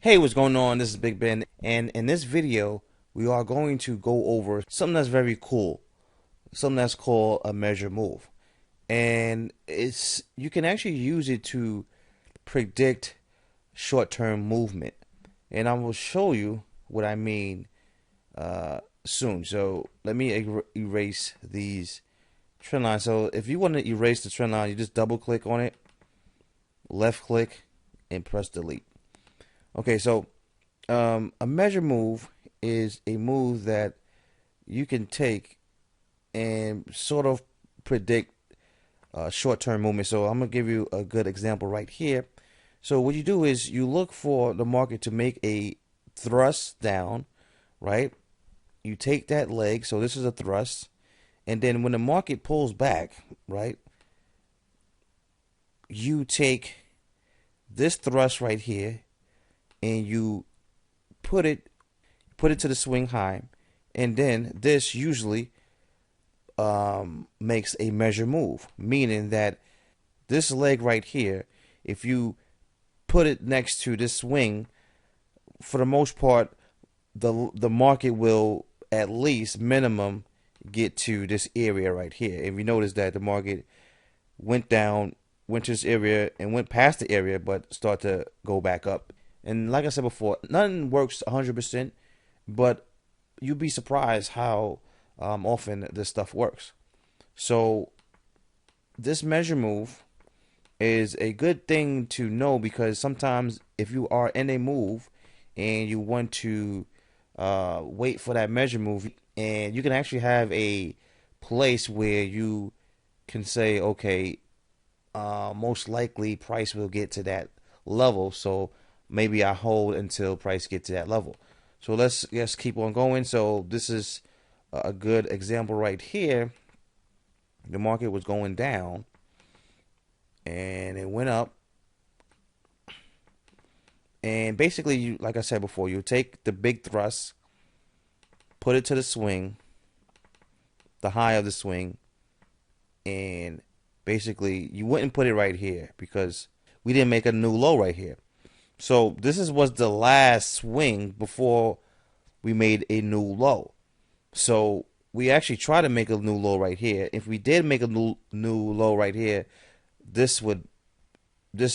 Hey, what's going on? This is Big Ben, and in this video, we are going to go over something that's very cool, something that's called a measure move. And it's you can actually use it to predict short-term movement. And I will show you what I mean soon. So let me erase these trend lines. So if you want to erase the trend line, you just double click on it, left click, and press delete. Okay, so a measure move is a move that you can take and sort of predict short-term movement. So I'm gonna give you a good example right here. So what you do is you look for the market to make a thrust down, right? You take that leg, so this is a thrust, and then when the market pulls back, right, you take this thrust right here and you put it to the swing high, and then this usually makes a measure move, meaning that this leg right here, if you put it next to this swing, for the most part, the market will at least minimum get to this area right here. If you notice that the market went down, went to this area, and went past the area, but start to go back up. And like I said before, nothing works 100%, but you'd be surprised how often this stuff works. So this measure move is a good thing to know, because sometimes if you are in a move and you want to wait for that measure move, and you can actually have a place where you can say, okay, most likely price will get to that level, so maybe I hold until price gets to that level. So let's keep on going. So this is a good example right here. The market was going down and it went up, and basically, you, like I said before, you take the big thrust, put it to the swing, the high of the swing, and basically you wouldn't put it right here because we didn't make a new low right here. So was the last swing before we made a new low. So we actually try to make a new low right here. If we did make a new low right here, this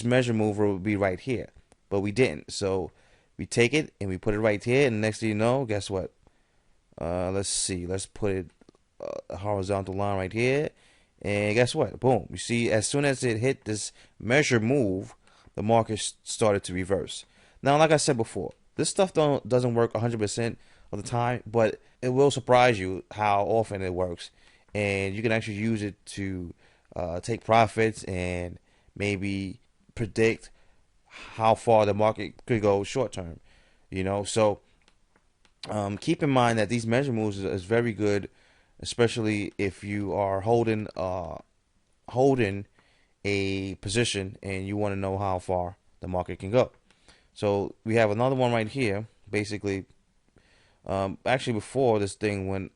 measure mover would be right here, but we didn't. So we take it and we put it right here, and next thing you know, guess what? Let's see. Let's put it a horizontal line right here, and guess what? Boom. You see, as soon as it hit this measure move, the market started to reverse. Now, like I said before, this stuff doesn't work 100% of the time, but it will surprise you how often it works, and you can actually use it to take profits and maybe predict how far the market could go short term. So keep in mind that these measure moves is very good, especially if you are holding a position and you want to know how far the market can go. So we have another one right here. Basically, actually before this thing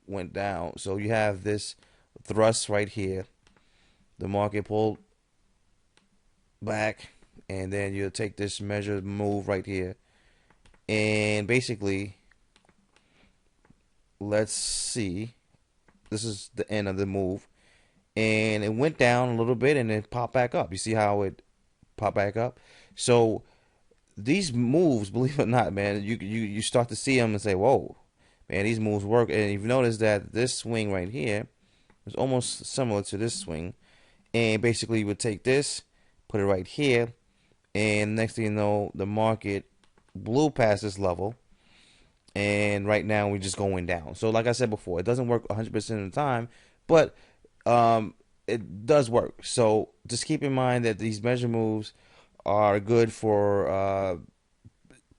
went down, so you have this thrust right here. The market pulled back, and then you'll take this measure move right here, and basically, let's see, this is the end of the move, and it went down a little bit and then popped back up. You see how it popped back up? So these moves, believe it or not, man, you start to see them and say, whoa, man, these moves work. And you've noticed that this swing right here is almost similar to this swing, and basically you would take this, put it right here, and next thing you know, the market blew past this level, and right now we're just going down. So like I said before, it doesn't work 100% of the time, but it does work. So just keep in mind that these measure moves are good for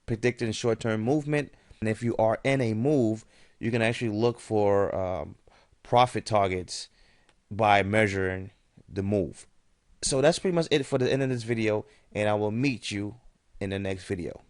predicting short-term movement. And if you are in a move, you can actually look for profit targets by measuring the move. So that's pretty much it for the end of this video, and I will meet you in the next video.